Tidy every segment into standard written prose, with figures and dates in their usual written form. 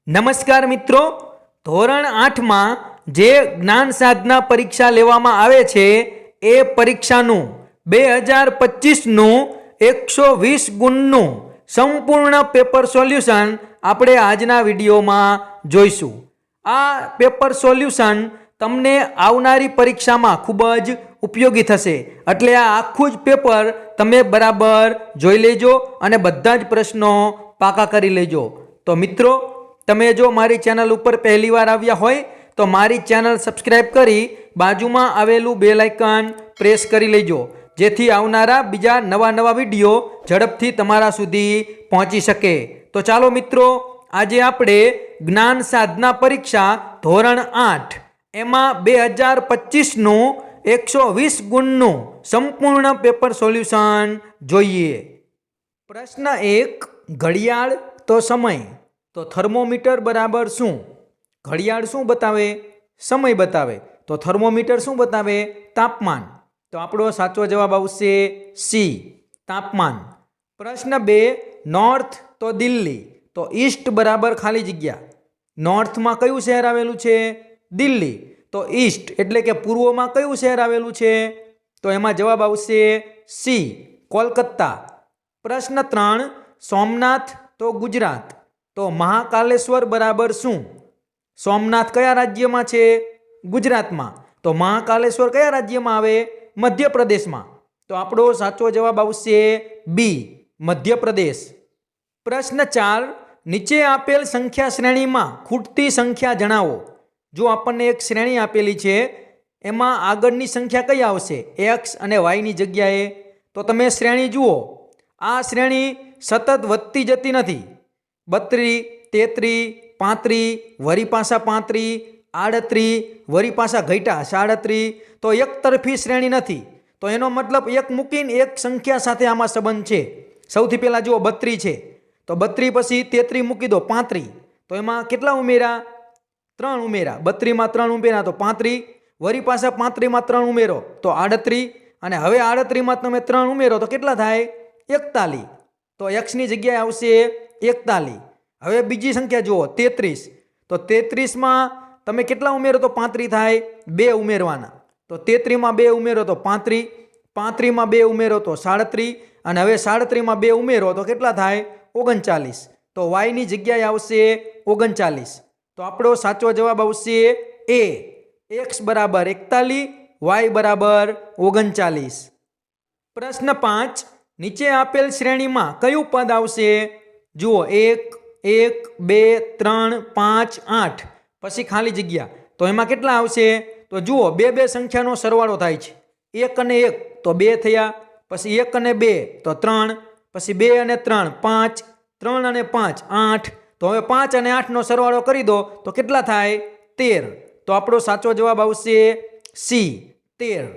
નમસ્કાર મિત્રો, ધોરણ 8માં જે જ્ઞાન સાધના પરીક્ષા લેવામાં આવે છે એ પરીક્ષાનું 2025નું 120 ગુણનું સંપૂર્ણ પેપર સોલ્યુશન આપણે આજના વિડીયોમાં જોઈશું। આ પેપર સોલ્યુશન તમને આવનારી પરીક્ષામાં ખૂબ જ ઉપયોગી થશે, એટલે આ આખું જ પેપર તમે બરાબર જોઈ લેજો અને બધા જ પ્રશ્નો પાકા કરી લેજો। તો મિત્રો, તમે જો મારી ચેનલ ઉપર પહેલી વાર આવ્યા હોય તો મારી ચેનલ સબસ્ક્રાઇબ કરી બાજુમાં આવેલું બેલ આઇકન પ્રેસ કરી લેજો, જેથી આવનારા બીજા નવા વિડીયો ઝડપથી તમારા સુધી પહોંચી શકે। તો ચાલો મિત્રો, આજે આપણે જ્ઞાન સાધના પરીક્ષા ધોરણ 8 એમાં 2025નું 120 ગુણનું સંપૂર્ણ પેપર સોલ્યુશન જોઈએ। પ્રશ્ન 1, ઘડિયાળ તો સમય, તો થર્મોમીટર બરાબર શું? ઘડિયાળ શું બતાવે? સમય બતાવે। તો થર્મોમીટર શું બતાવે? તાપમાન। તો આપણો સાચો જવાબ આવશે સી, તાપમાન। પ્રશ્ન 2, નોર્થ તો દિલ્હી, તો ઈસ્ટ બરાબર ખાલી જગ્યા। નોર્થમાં કયું શહેર આવેલું છે? દિલ્હી। તો ઈસ્ટ એટલે કે પૂર્વમાં કયું શહેર આવેલું છે? તો એમાં જવાબ આવશે સી, કોલકાતા। પ્રશ્ન 3, સોમનાથ તો ગુજરાત, તો મહાકાલેશ્વર બરાબર શું? સોમનાથ કયા રાજ્યમાં છે? ગુજરાતમાં। તો મહાકાલેશ્વર કયા રાજ્યમાં આવે? મધ્યપ્રદેશમાં। તો આપણો સાચો જવાબ આવશે બી, મધ્યપ્રદેશ। પ્રશ્ન 4, નીચે આપેલ સંખ્યા શ્રેણીમાં ખૂટતી સંખ્યા જણાવો। જો આપણને એક શ્રેણી આપેલી છે, એમાં આગળની સંખ્યા કઈ આવશે? એક્સ અને વાયની જગ્યાએ। તો તમે શ્રેણી જુઓ, આ શ્રેણી સતત વધતી જતી નથી। 32, 33, 35, વરી પાછા 35, 38, વરી પાછા ઘટ્યા 37, તો એક તરફી શ્રેણી નથી। તો એનો મતલબ એક મૂકીને એક સંખ્યા સાથે આમાં સંબંધ છે। સૌથી પહેલાં જુઓ 32 છે, તો 32 પછી 33 મૂકી દો 35, તો એમાં કેટલા ઉમેરા? 3 ઉમેરા। 32માં 3 ઉમેરા તો 35, વરી પાછા 35માં 3 ઉમેરો તો 38, અને હવે 38માં તમે 3 ઉમેરો તો કેટલા થાય? 41। તો એક્સની જગ્યાએ આવશે 41। હવે બીજી સંખ્યા જુઓ 33, તો 33માં તમે કેટલા ઉમેરો તો 35 થાય? 2 ઉમેરવાના। તો 33માં 2 ઉમેરો તો 35, 35માં 2 ઉમેરો તો 37, અને હવે 37માં 2 ઉમેરો તો કેટલા થાય? 39। તો વાયની જગ્યાએ આવશે 39। તો આપણો સાચો જવાબ આવશે એ, એક્સ બરાબર 41, વાય બરાબર 39। પ્રશ્ન 5, નીચે આપેલ શ્રેણીમાં કયું પદ આવશે? જુઓ 1, 1, 2, 3, 5, 8, પછી ખાલી જગ્યા। તો એમાં કેટલા આવશે? તો જુઓ 2 2 સંખ્યાનો સરવાળો થાય છે। 1 અને 1 તો 2 થયા, પછી 1 અને 2 તો 3, પછી 2 અને 3 5, 3 અને 5 8, તો હવે 5 અને 8નો સરવાળો કરી દો તો કેટલા થાય? 13। તો આપણો સાચો જવાબ આવશે સી, 13।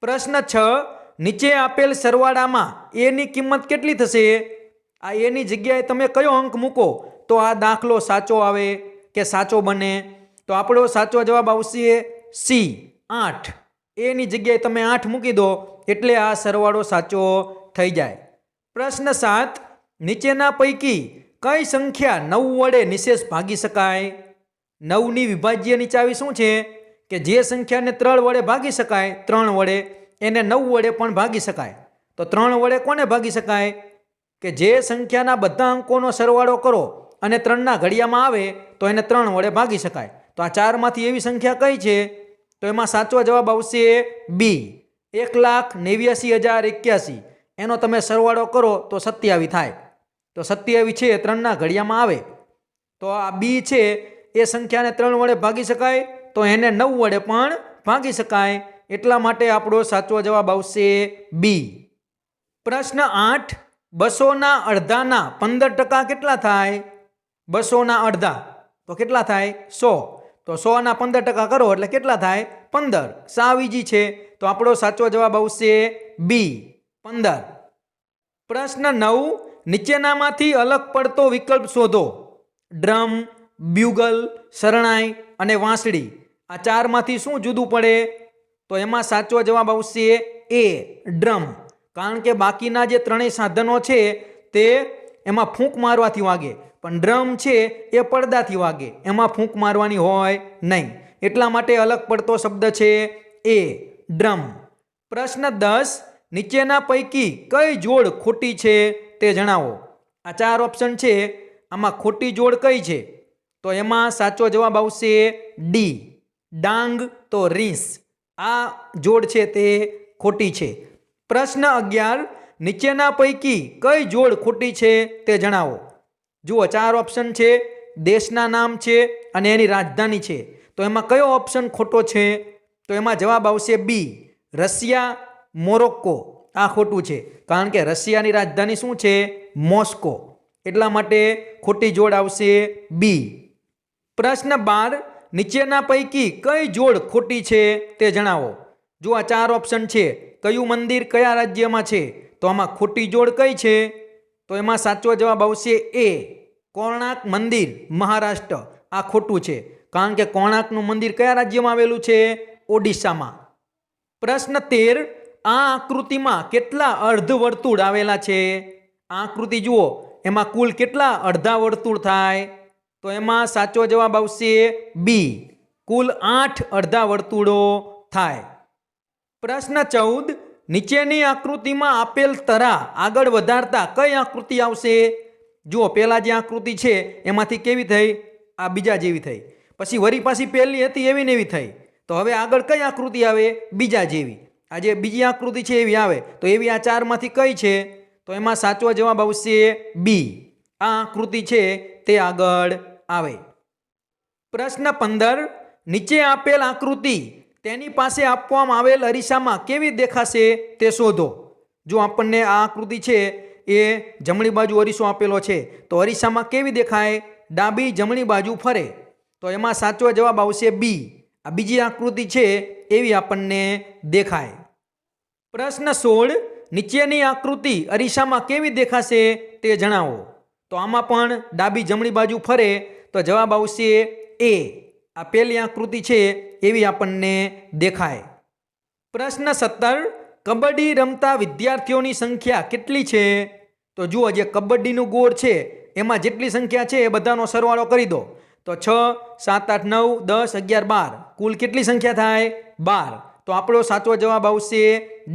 પ્રશ્ન 6, નીચે આપેલ સરવાળામાં એની કિંમત કેટલી થશે? આ એની જગ્યાએ તમે કયો અંક મૂકો તો આ દાખલો સાચો આવે કે સાચો બને? તો આપણો સાચો જવાબ આવશે સી, 8। એની જગ્યાએ તમે 8 મૂકી દો એટલે આ સરવાળો સાચો થઈ જાય। પ્રશ્ન 7, નીચેના પૈકી કઈ સંખ્યા 9 વડે નિશેષ ભાગી શકાય? 9ની વિભાજ્યની ચાવી શું છે? કે જે સંખ્યાને 3 વડે ભાગી શકાય, 3 વડે, એને 9 વડે પણ ભાગી શકાય। તો 3 વડે કોને ભાગી શકાય? કે જે સંખ્યાના બધા અંકોનો સરવાળો કરો અને 3ના ઘડિયામાં આવે તો એને 3 વડે ભાગી શકાય। તો આ 4માંથી એવી સંખ્યા કઈ છે? તો એમાં સાચો જવાબ આવશે બી, 1,89,081। એનો તમે સરવાળો કરો તો 27 થાય। તો 27 છે 3ના ઘડિયામાં આવે, તો આ બી છે એ સંખ્યાને 3 વડે ભાગી શકાય, તો એને 9 વડે પણ ભાગી શકાય। એટલા માટે આપણો સાચો જવાબ આવશે બી। પ્રશ્ન 8, 200ના અડધાના 15% કેટલા થાય? 200ના અડધા તો કેટલા થાય? 100। તો 100ના 15% કરો એટલે કેટલા થાય? 15। સાવ ઈજી છે, તો આપણો સાચો જવાબ આવશે બી, 15। પ્રશ્ન 9, નીચેનામાંથી અલગ પડતો વિકલ્પ શોધો। ડ્રમ, બ્યુગલ, શરણાઈ અને વાંસળી, આ 4માંથી શું જુદું પડે? તો એમાં સાચો જવાબ આવશે એ, ડ્રમ। કારણ કે બાકીના જે ત્રણેય સાધનો છે તે એમાં ફૂંક મારવાથી વાગે, પણ ડ્રમ છે એ પડદાથી વાગે, એમાં ફૂંક મારવાની હોય નહીં, એટલા માટે અલગ પડતો શબ્દ છે એ ડ્રમ. પ્રશ્ન 10, નીચેના પૈકી કઈ જોડ ખોટી છે તે જણાવો. આ 4 ઓપ્શન છે, આમાં ખોટી જોડ કઈ છે? તો એમાં સાચો જવાબ આવશે ડી, ડાંગ તો રીંસ. આ જોડ છે તે ખોટી છે. પ્રશ્ન 11, નીચેના પૈકી કઈ જોડ ખોટી છે તે જણાવો. જુઓ 4 ઓપ્શન છે, દેશના નામ છે અને એની રાજધાની છે. તો એમાં કયો ઓપ્શન ખોટો છે? તો એમાં જવાબ આવશે બી, રશિયા, મોરોક્કો. આ ખોટું છે, કારણ કે રશિયાની રાજધાની શું છે? મોસ્કો. એટલા માટે ખોટી જોડ આવશે બી. પ્રશ્ન 12, નીચેના પૈકી કઈ જોડ ખોટી છે તે જણાવો. જો આ 4 ઓપ્શન છે, કયું મંદિર કયા રાજ્યમાં છે? તો આમાં ખોટી જોડ કઈ છે? તો એમાં સાચો જવાબ આવશે એ, કોણાર્ક મંદિર, મહારાષ્ટ્ર. આ ખોટું છે, કારણ કે કોણાર્કનું મંદિર કયા રાજ્યમાં આવેલું છે? ઓડિશામાં. પ્રશ્ન 13, આ આકૃતિમાં કેટલા અર્ધવર્તુળ આવેલા છે? આ આકૃતિ જુઓ, એમાં કુલ કેટલા અડધા વર્તુળ થાય? તો એમાં સાચો જવાબ આવશે બી, કુલ 8 અડધા વર્તુળો થાય. પ્રશ્ન 14, નીચેની આકૃતિમાં આપેલ તરા આગળ વધારતા કઈ આકૃતિ આવશે? જુઓ, પહેલા જે આકૃતિ છે એમાંથી કેવી થઈ? આ બીજા જેવી થઈ. પછી વળી પાછી પહેલી હતી એવી ને એવી થઈ. તો હવે આગળ કઈ આકૃતિ આવે? બીજા જેવી. આ જે બીજી આકૃતિ છે એવી આવે. તો એવી આ 4માંથી કઈ છે? તો એમાં સાચો જવાબ આવશે બી, આ આકૃતિ છે તે આગળ આવે. પ્રશ્ન 15, નીચે આપેલ આકૃતિ તેની પાસે આપવામાં આવેલ અરીસામાં કેવી દેખાશે તે શોધો. જો આપણને આ આકૃતિ છે એ જમણી બાજુ અરીસો આપેલો છે, તો અરીસામાં કેવી દેખાય? ડાબી જમણી બાજુ ફરે. તો એમાં સાચો જવાબ આવશે બી, આ બીજી આકૃતિ છે એવી આપણને દેખાય. પ્રશ્ન 16, નીચેની આકૃતિ અરીસામાં કેવી દેખાશે તે જણાવો. તો આમાં પણ ડાબી જમણી બાજુ ફરે, તો જવાબ આવશે એ, આ પહેલી આકૃતિ છે એવી આપણને દેખાય. પ્રશ્ન 17, કબડ્ડી રમતા વિદ્યાર્થીઓની સંખ્યા કેટલી છે? તો જુઓ, જે કબડ્ડીનું ગોળ છે એમાં જેટલી સંખ્યા છે એ બધાનો સરવાળો કરી દો. તો 6, 7, 8, 9, 10, 11, 12, કુલ કેટલી સંખ્યા થાય? 12. તો આપણો સાચો જવાબ આવશે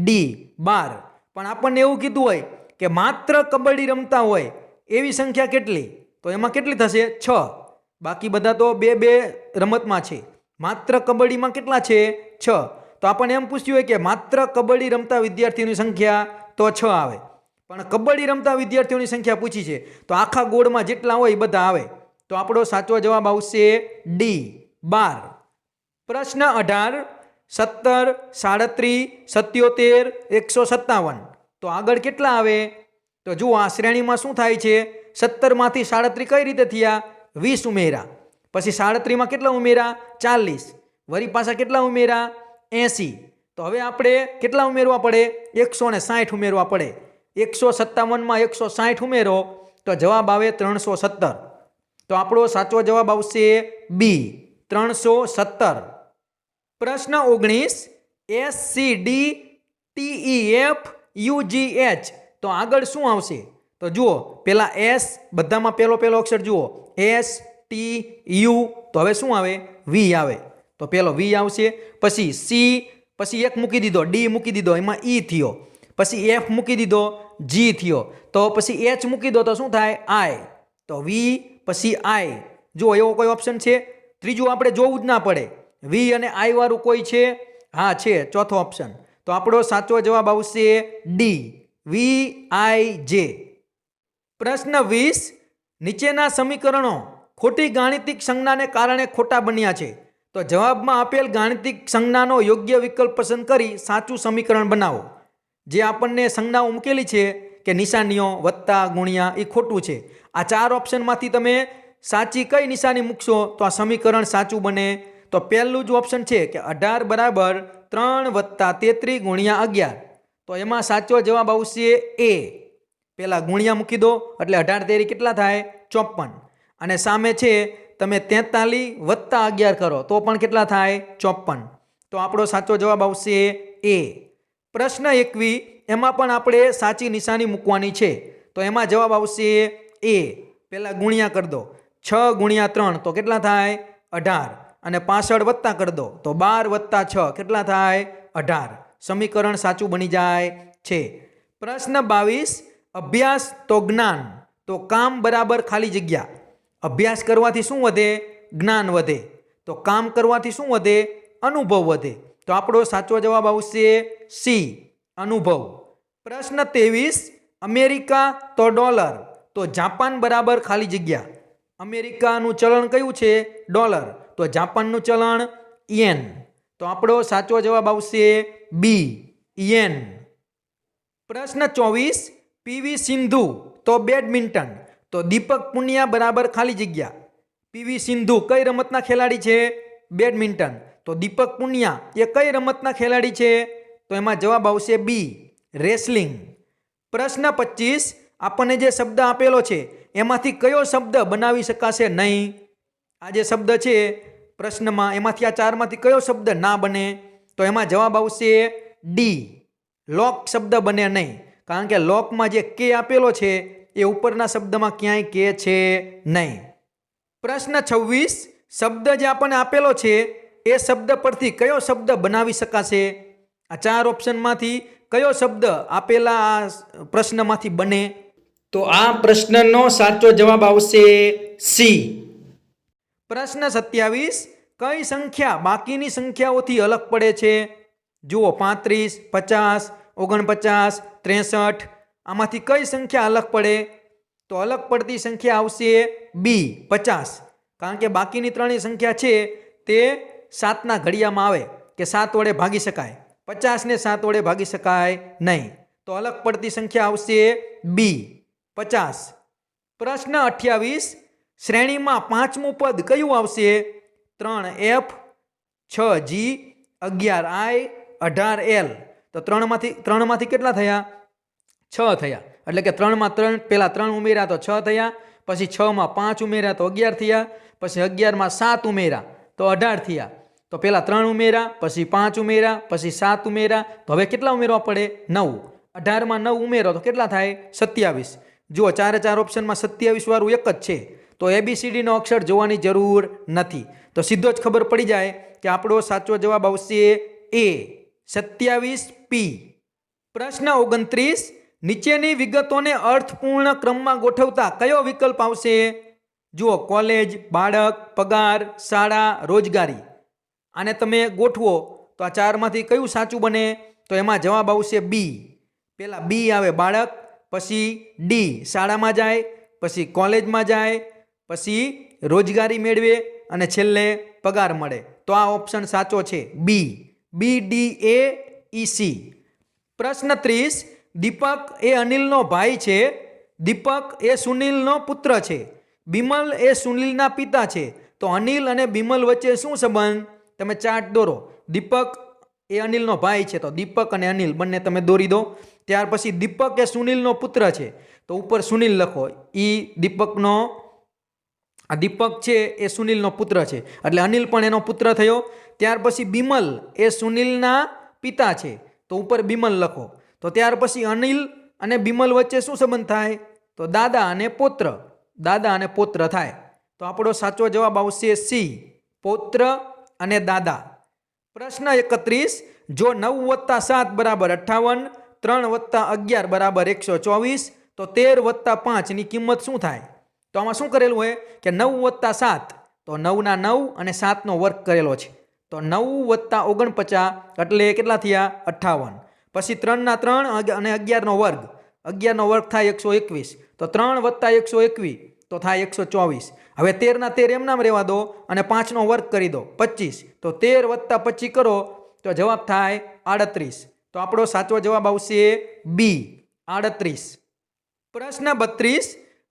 ડી, 12. પણ આપણને એવું કીધું હોય કે માત્ર કબડ્ડી રમતા હોય એવી સંખ્યા કેટલી? તો એમાં કેટલી થશે? 6. બાકી બધા તો બે રમતમાં છે. માત્ર કબડ્ડીમાં કેટલા છે? 6. તો આપણને એમ પૂછ્યું હોય કે માત્ર કબડ્ડી રમતા વિદ્યાર્થીઓની સંખ્યા, તો 6 આવે. પણ કબડ્ડી રમતા વિદ્યાર્થીઓની સંખ્યા પૂછી છે, તો આખા ગોળમાં જેટલા હોય એ બધા આવે. તો આપણો સાચો જવાબ આવશે ડી, 12. પ્રશ્ન 18, 17, 37, 77, 157. તો આગળ કેટલા આવે? તો જુઓ, આ શ્રેણીમાં શું થાય છે? 17માંથી 37 કઈ રીતે થયા? 20 ઉમેરા. પછી 37માં કેટલા ઉમેરા? 40. વળી પાછા કેટલા ઉમેરા? 80. તો હવે આપણે કેટલા ઉમેરવા પડે? 160 ઉમેરવા પડે. 157માં 160 ઉમેરો તો જવાબ આવે 317. તો આપણો સાચો જવાબ આવશે બી, 317. પ્રશ્ન 19, SCDTEF તો આગળ શું આવશે? તો જુઓ, પેલા એસ, બધામાં પહેલો અક્ષર જુઓ, એસ, ટી, યુ. તો હવે શું આવે? વી આવે. તો પેલો વી આવશે. પછી સી, પછી એક મૂકી દીધો, ડી મૂકી દીધો, એમાં ઈ થયો. પછી એફ મૂકી દીધો, જી થયો. તો પછી એચ મૂકી દો તો શું થાય? આઈ. તો વી પછી આઈ. જો એવો કોઈ ઓપ્શન છે? ત્રીજું આપણે જોવું જ ના પડે. વી અને આઈ વાળું કોઈ છે? હા છે, ચોથો ઓપ્શન. તો આપણો સાચો જવાબ આવશે ડી, વી આઈ જે. પ્રશ્ન 20, નીચેના સમીકરણો ખોટી ગાણિતિક સંજ્ઞાને કારણે ખોટા બન્યા છે. તો જવાબમાં આપેલ ગાણિતિક સંજ્ઞાનો યોગ્ય વિકલ્પ પસંદ કરી સાચું સમીકરણ બનાવો. જે આપણને સંજ્ઞાઓ મૂકેલી છે કે નિશાનીઓ, વત્તા, ગુણ્યા, એ ખોટું છે. આ 4 ઓપ્શનમાંથી તમે સાચી કઈ નિશાની મૂકશો તો આ સમીકરણ સાચું બને? તો પહેલું જ ઓપ્શન છે કે 18 બરાબર 3 વત્તા 33 ગુણ્યા 11. તો એમાં સાચો જવાબ આવશે એ. પહેલા ગુણ્યા મૂકી દો એટલે 18 તેરી કેટલા થાય? 54. અને સામે છે તમે 43 વત્તા 11 કરો તો પણ કેટલા થાય? 54. તો આપણો સાચો જવાબ આવશે એ. પ્રશ્ન 21, એમાં પણ આપણે સાચી નિશાની મૂકવાની છે. તો એમાં જવાબ આવશે એ, પહેલાં ગુણ્યા કરી દો, 6 ગુણ્યા 3 તો કેટલા થાય 18, અને પાછળ વત્તા કરી દો તો 12 + 6 કેટલા થાય 18. સમીકરણ સાચું બની જાય છે. પ્રશ્ન 22, અભ્યાસ તો જ્ઞાન તો કામ બરાબર ખાલી જગ્યા. અભ્યાસ કરવાથી શું વધે? જ્ઞાન વધે. તો કામ કરવાથી શું વધે? અનુભવ વધે. તો આપણો સાચો જવાબ આવશે સી, અનુભવ. પ્રશ્ન 23, અમેરિકા તો ડોલર તો જાપાન બરાબર ખાલી જગ્યા. અમેરિકાનું ચલણ કયું છે? ડોલર. તો જાપાનનું ચલણ યેન. તો આપણો સાચો જવાબ આવશે બી, યેન. પ્રશ્ન 24, પીવી સિંધુ તો બેડમિન્ટન તો દીપક પુનિયા બરાબર ખાલી જગ્યા. પીવી સિંધુ કઈ રમતના ખેલાડી છે? બેડમિન્ટન. તો દીપક પુનિયા એ કઈ રમતના ખેલાડી છે? તો એમાં જવાબ આવશે બી, રેસલિંગ. પ્રશ્ન 25, આપણને જે શબ્દ આપેલો છે એમાંથી કયો શબ્દ બનાવી શકાશે નહીં? આ જે શબ્દ છે પ્રશ્નમાં એમાંથી આ ચારમાંથી કયો શબ્દ ના બને? તો એમાં જવાબ આવશે ડી, લોક શબ્દ બને નહીં. કારણ કે લોકમાં જે કે આપેલો છે એ ઉપરના શબ્દમાં ક્યાંય કે છે નહીં. પ્રશ્ન 26, શબ્દ જે આપણને આપેલો છે એ શબ્દ પરથી કયો શબ્દ બનાવી શકાશે? આ ચાર ઓપ્શનમાંથી કયો શબ્દ આપેલા આ પ્રશ્નમાંથી બને? તો આ પ્રશ્નનો સાચો જવાબ આવશે સી. પ્રશ્ન 27, કઈ સંખ્યા બાકીની સંખ્યાઓથી અલગ પડે છે? જુઓ 35, 50, 49, 63, આમાંથી કઈ સંખ્યા અલગ પડે? તો અલગ પડતી સંખ્યા આવશે બી, 50. કારણ કે બાકીની ત્રણેય સંખ્યા છે તે 7ના ઘડિયામાં આવે કે 7 વડે ભાગી શકાય. 50ને 7 વડે ભાગી શકાય નહીં. તો અલગ પડતી સંખ્યા આવશે બી, 50. પ્રશ્ન 28, શ્રેણીમાં 5મું પદ કયું આવશે? 3F, 6G, 11I, 18L. તો ત્રણમાંથી કેટલા થયા? 6 થયા. એટલે કે 3માં 3 પહેલાં 3 ઉમેર્યા તો 6 થયા, પછી 6માં 5 ઉમેર્યા તો 11 થયા, પછી 11માં 7 ઉમેર્યા તો 18 થયા. તો પહેલાં 3 ઉમેર્યા, પછી 5 ઉમેર્યા, પછી 7 ઉમેર્યા, તો હવે કેટલા ઉમેરવા પડે? 9. 18માં 9 ઉમેરો તો કેટલા થાય? 27. જુઓ 4 ઓપ્શનમાં 27 વાળું એક જ છે. તો ABCDનો અક્ષર જોવાની જરૂર નથી. તો સીધો જ ખબર પડી જાય કે આપણો સાચો જવાબ આવશે એ, 27P. પ્રશ્ન 29, નીચેની વિગતોને અર્થપૂર્ણ ક્રમમાં ગોઠવતા કયો વિકલ્પ આવશે? જુઓ કોલેજ, બાળક, પગાર, શાળા, રોજગારી. આને તમે ગોઠવો તો આ ચારમાંથી કયું સાચું બને? તો એમાં જવાબ આવશે બી. પહેલાં બી આવે બાળક, પછી ડી શાળામાં જાય, પછી કોલેજમાં જાય, પછી રોજગારી મેળવે અને છેલ્લે પગાર મળે. તો આ ઓપ્શન સાચો છે બી, BDAEC. પ્રશ્ન 30, દીપક એ અનિલનો ભાઈ છે, દીપક એ સુનિલનો પુત્ર છે, બિમલ એ સુનિલના પિતા છે. તો અનિલ અને બિમલ વચ્ચે શું સંબંધ? તમે ચાર્ટ દોરો. દીપક એ અનિલનો ભાઈ છે તો દીપક અને અનિલ બંને તમે દોરી દો. ત્યાર પછી દીપક એ સુનિલનો પુત્ર છે તો ઉપર સુનિલ લખો. દીપકનો આ દીપક છે એ સુનિલનો પુત્ર છે એટલે અનિલ પણ એનો પુત્ર થયો. ત્યાર પછી બિમલ એ સુનિલના પિતા છે તો ઉપર બિમલ લખો. તો ત્યાર પછી અનિલ અને બિમલ વચ્ચે શું સંબંધ થાય? તો દાદા અને પૌત્ર, દાદા અને પૌત્ર થાય. તો આપણો સાચો જવાબ આવશે સી, પૌત્ર અને દાદા. પ્રશ્ન 31, જો 9 + 7 = 58, 3 + 11 = 124, તો 13 + 5 ની કિંમત શું થાય? તો આમાં શું કરેલું હોય કે 9 + 7 તો 9ના 9 અને 7નો વર્ગ કરેલો છે. તો 9 + 49 એટલે કેટલા થયા? 58. પછી 3ના 3 અને 11નો વર્ગ, 11નો વર્ગ થાય 121. તો 3 + 121 તો થાય 124. હવે 13ના 13 એમ નામ રહેવા દો અને 5નો વર્ગ કરી દો 25. તો 13 + 25 કરો તો જવાબ થાય 38. તો આપણો સાચો જવાબ આવશે બી, 38. પ્રશ્ન 32,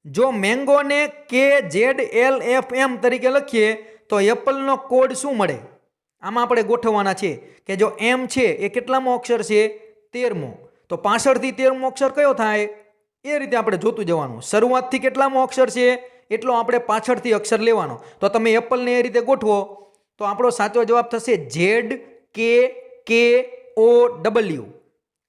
જો મેંગોને KZLFM તરીકે લખીએ તો એપલનો કોડ શું મળે? આમાં આપણે ગોઠવવાના છે કે જો એમ છે એ કેટલામો અક્ષર છે? 13મો. તો પાછળથી 13મો અક્ષર કયો થાય? એ રીતે આપણે જોતું જવાનું. શરૂઆતથી કેટલામો અક્ષર છે એટલો આપણે પાછળથી અક્ષર લેવાનો. તો તમે એપલને એ રીતે ગોઠવો તો આપણો સાચો જવાબ થશે ZKKOW.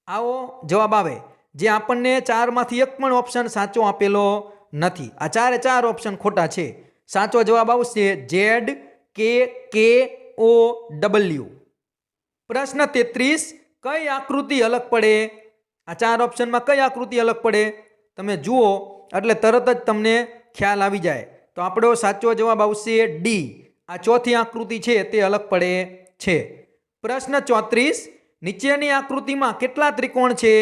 આવો જવાબ આવે. જે આપણને ચારમાંથી એક પણ ઓપ્શન સાચો આપેલો નથી. આ ચારે ચાર ઓપ્શન ખોટા છે. સાચો જવાબ આવશે ZKKOW. પ્રશ્ન 33, કઈ આકૃતિ અલગ પડે? આ ચાર ઓપ્શનમાં કઈ આકૃતિ અલગ પડે? તમે જુઓ એટલે તરત જ તમને ખ્યાલ આવી જાય. તો આપણો સાચો જવાબ આવશે ડી. આ ચોથી આકૃતિ છે તે અલગ પડે છે. પ્રશ્ન 34, નીચેની આકૃતિમાં કેટલા ત્રિકોણ છે?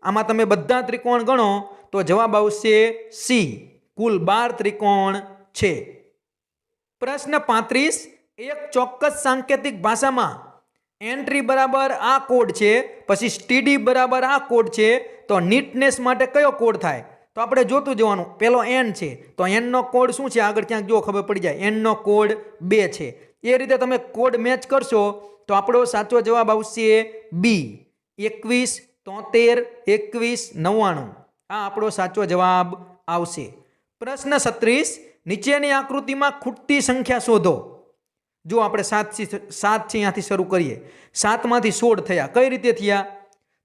આમાં તમે બધા ત્રિકોણ ગણો તો જવાબ આવશે સી, કુલ 12 ત્રિકોણ છે. પ્રશ્ન 35, એક ચોક્કસ સાંકેતિક ભાષામાં એન્ટ્રી બરાબર આ કોડ છે, પછી સ્ટીડી બરાબર આ કોડ છે, તો નીટનેસ માટે કયો કોડ થાય? તો આપણે જોતું જવાનું. પેલો એન છે તો એનનો કોડ શું છે? આગળ ક્યાંક જો ખબર પડી જાય. એનનો કોડ 2 છે. એ રીતે તમે કોડ મેચ કરશો તો આપણો સાચો જવાબ આવશે બી, 21, 73, 21, 99. આ આપણો સાચો જવાબ આવશે. પ્રશ્ન 36, નીચેની આકૃતિમાં ખૂટતી સંખ્યા શોધો. જો આપણે 7 છે અહીંયાથી શરૂ કરીએ. 7માંથી 16 થયા. કઈ રીતે થયા?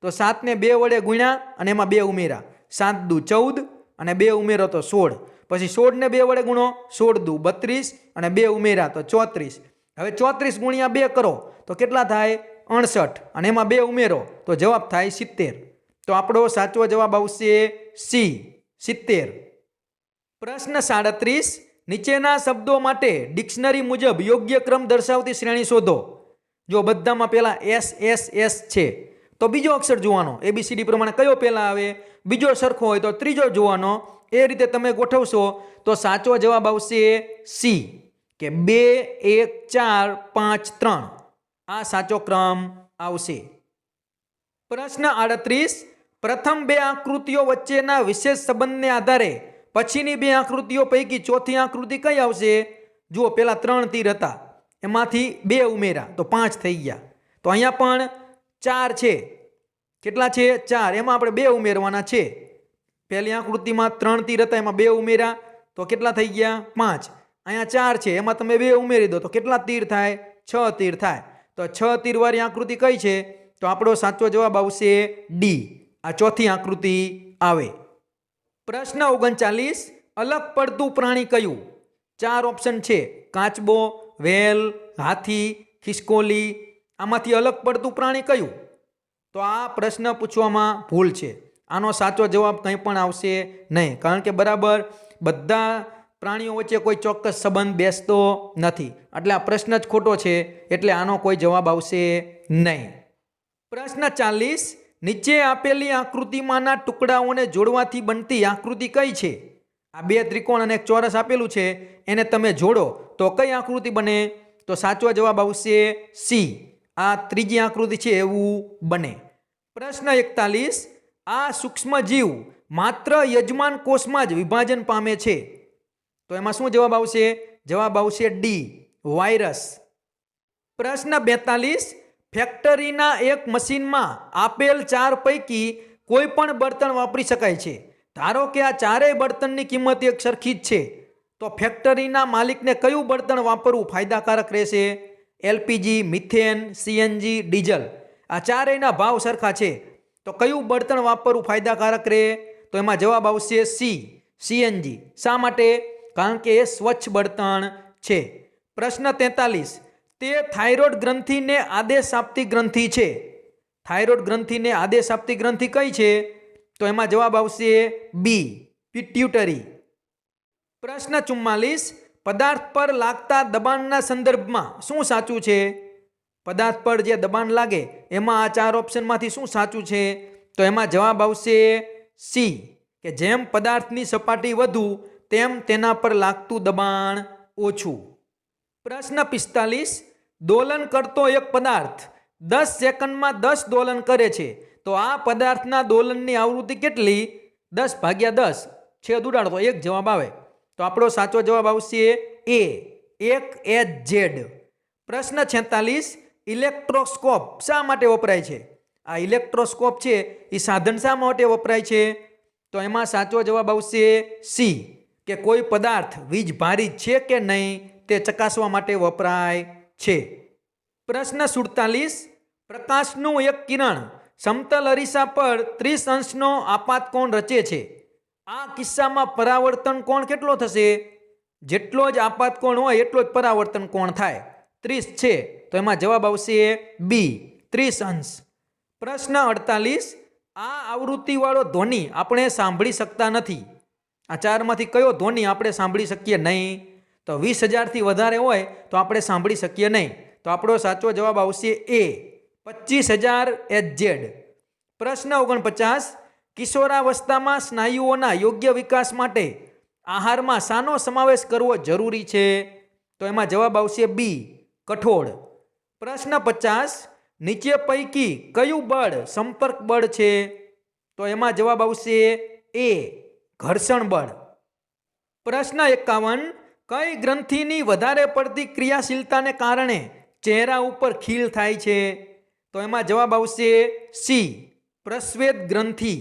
તો 7ને 2 વડે ગુણ્યા અને એમાં 2 ઉમેરા. 7 દુ 14 અને 2 ઉમેરો તો 16. પછી 16ને 2 વડે ગુણો, 16 દુ 32 અને 2 ઉમેરા તો 34. હવે 34 ગુણ્યા 2 કરો તો કેટલા થાય? 68 અને એમાં 2 ઉમેરો તો જવાબ થાય 70. તો આપણો સાચો જવાબ આવશે સી, 70. પ્રશ્ન 37, નીચેના શબ્દો માટે ડિક્શનરી મુજબ યોગ્ય ક્રમ દર્શાવતી શ્રેણી શોધો. જો બધામાં પહેલા SSS છે તો બીજો અક્ષર જોવાનો. ABCD પ્રમાણે કયો પહેલા આવે? બીજો સરખો હોય તો ત્રીજો જોવાનો. એ રીતે તમે ગોઠવશો તો સાચો જવાબ આવશે સી, કે 2, 1, 4, 5, 3. આ સાચો ક્રમ આવશે. પ્રશ્ન 38, પ્રથમ 2 આકૃતિઓ વચ્ચેના વિશેષ સંબંધને આધારે પછીની 2 આકૃતિઓ પૈકી ચોથી આકૃતિ કઈ આવશે? જુઓ, પેલા 3 તીર હતા, એમાંથી 2 ઉમેરા તો 5 થઈ ગયા. તો અહીંયા પણ 4 છે. કેટલા છે? 4. એમાં આપણે 2 ઉમેરવાના છે. પહેલી આકૃતિમાં 3 તીર હતા, એમાં 2 ઉમેરા તો કેટલા થઈ ગયા? 5. અહીંયા 4 છે, એમાં તમે 2 ઉમેરી દો તો કેટલા તીર થાય? 6 તીર થાય. તો 6 તીરવાળી આકૃતિ કઈ છે? તો આપણો સાચો જવાબ આવશે ડી. આ ચોથી આકૃતિ આવે. પ્રશ્ન 39, અલગ પડતું પ્રાણી કયું? 4 ઓપ્શન છે: કાચબો, વેલ, હાથી, ખિસકોલી. આમાંથી અલગ પડતું પ્રાણી કયું? તો આ પ્રશ્ન પૂછવામાં ભૂલ છે. આનો સાચો જવાબ કંઈ પણ આવશે નહીં, કારણ કે બરાબર બધા પ્રાણીઓ વચ્ચે કોઈ ચોક્કસ સંબંધ બેસતો નથી. એટલે આ પ્રશ્ન જ ખોટો છે, એટલે આનો કોઈ જવાબ આવશે નહીં. પ્રશ્ન 40, નીચે આપેલી આકૃતિમાંના ટુકડાઓને જોડવાથી બનતી આકૃતિ કઈ છે? આ 2 ત્રિકોણ અને એક ચોરસ આપેલું છે, એને તમે જોડો તો કઈ આકૃતિ બને? તો સાચો જવાબ આવશે સી, આ ત્રીજી આકૃતિ છે એવું બને. પ્રશ્ન 41, આ સૂક્ષ્મ જીવ માત્ર યજમાન કોષમાં જ વિભાજન પામે છે, તો એમાં શું જવાબ આવશે? જવાબ આવશે ડી, વાયરસ. પ્રશ્ન 42, ફેક્ટરીના એક મશીનમાં આપેલ 4 પૈકી કોઈ પણ બળતણ વાપરી શકાય છે. ધારો કે આ 4 બળતણની કિંમત એક સરખી જ છે, તો ફેક્ટરીના માલિકને કયું બળતણ વાપરવું ફાયદાકારક રહેશે? LPG, methane, CNG, diesel. આ 4ના ભાવ સરખા છે, તો કયું બળતણ વાપરવું ફાયદાકારક રહે? તો એમાં જવાબ આવશે સી, CNG. શા માટે? કારણ કે એ સ્વચ્છ બળતણ છે. પ્રશ્ન 43, તે થાઇરોઇડ ગ્રંથિને આદેશ આપતી ગ્રંથિ છે. થાઇરોઇડ ગ્રંથિને આદેશ આપતી ગ્રંથિ કઈ છે? તો એમાં જવાબ આવશે બી, પિટ્યુટરી. પ્રશ્ન 44, પદાર્થ પર લાગતા દબાણના સંદર્ભમાં શું સાચું છે? પદાર્થ પર જે દબાણ લાગે એમાં આ 4 ઓપ્શનમાંથી શું સાચું છે? તો એમાં જવાબ આવશે સી, કે જેમ પદાર્થની સપાટી વધુ તેમ તેના પર લાગતું દબાણ ઓછું. પ્રશ્ન 45, દોલન કરતો એક પદાર્થ 10 સેકન્ડમાં 10 દોલન કરે છે, તો આ પદાર્થના દોલનની આવૃત્તિ કેટલી? 10/10. છેદ ઉડાડો તો 1 જવાબ આવે. તો આપણો સાચો જવાબ આવશે એ, 1Hz. પ્રશ્ન 46, ઇલેક્ટ્રોસ્કોપ શા માટે વપરાય છે? આ ઇલેક્ટ્રોસ્કોપ છે એ સાધન શા માટે વપરાય છે? તો એમાં સાચો જવાબ આવશે સી, કે કોઈ પદાર્થ વીજભારિત છે કે નહીં તે ચકાસવા માટે વપરાય છે. પ્રશ્ન 47, પ્રકાશનું એક કિરણ સમતલ અરીસા પર 30 અંશનો આપાત કોણ રચે છે. આ કિસ્સામાં પરાવર્તન કોણ કેટલો થશે? જેટલો જ આપાત કોણ હોય એટલો જ પરાવર્તન કોણ થાય. 30 છે તો એમાં જવાબ આવશે બી 30 અંશ. પ્રશ્ન 48, આ આવૃત્તિવાળો ધ્વનિ આપણે સાંભળી શકતા નથી. આ ચારમાંથી કયો ધ્વનિ આપણે સાંભળી શકીએ નહીં? તો 20,000થી વધારે હોય તો આપણે સાંભળી શકીએ નહીં. તો આપણો સાચો જવાબ આવશે એ 25,000 HZ. પ્રશ્ન 49, કિશોરાવસ્થામાં સ્નાયુઓના યોગ્ય વિકાસ માટે આહારમાં શાનો સમાવેશ કરવો જરૂરી છે? તો એમાં જવાબ આવશે બી કઠોળ. પ્રશ્ન 50, નીચે પૈકી કયું બળ સંપર્ક બળ છે? તો એમાં જવાબ આવશે એ ઘર્ષણ બળ. પ્રશ્ન 51, કઈ ગ્રંથિની વધારે પડતી ક્રિયાશીલતાને કારણે ચહેરા ઉપર ખીલ થાય છે? તો એમાં જવાબ આવશે સી પ્રસ્વેદ ગ્રંથિ.